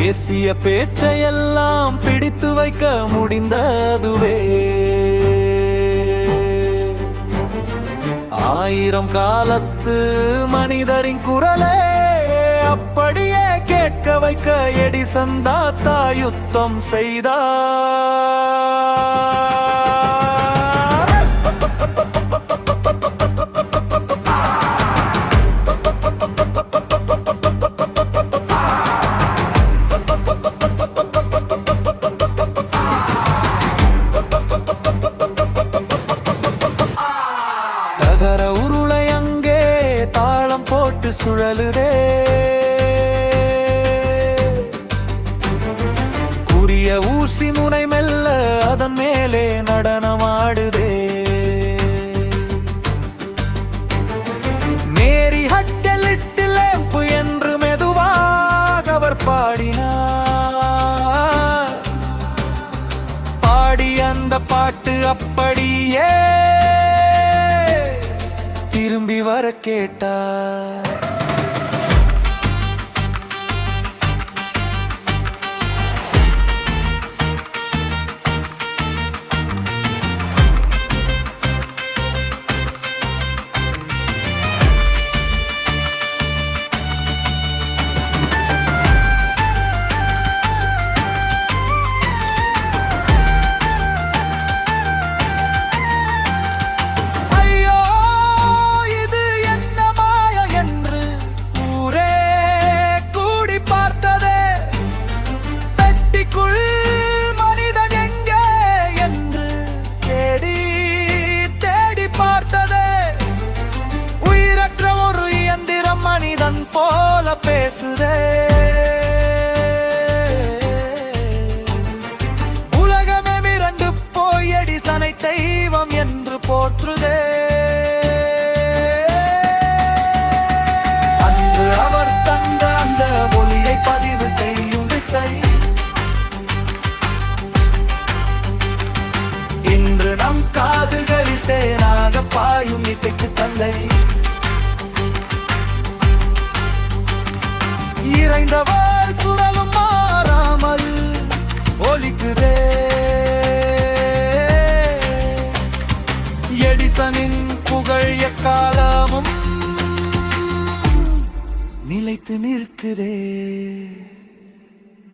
பேசிய பேச்சையெல்லாம் பிடித்து வைக்க முடிந்ததுவே. ஆயிரம் காலத்து மனிதரின் குரலே அப்படியே கேட்க வைக்க எடிசன் தாத்தா யுத்தம் செய்தார். தகர உருளை அங்கே தாளம் போட்டு சுழலுதே. கூரிய ஊசி முனை மெல்ல அதன் மேலே நடனமாடுதே. மேரி ஹட்டல் இட்டு லேம்பு என்று மெதுவாக அவர் பாடினார். பாடி அந்த பாட்டு அப்படியே திரும்பி வர கேட்டார். மனிதன் போல பேசுதே. உலகமே மிரண்டு போய் எடிசனை தெய்வம் என்று போற்றுதே. அன்று அவர் தந்த அந்த ஒளியை பதிவு செய்யும் வித்தை இன்று நம் காதுகளில் தேனாக பாயும் இசைக்கு தந்தை. இறைந்தவர் குரலும் மாறாமல் ஒலிக்குதே. எடிசனின் புகழ் எக்காலமும் நிலைத்து நிற்குதே.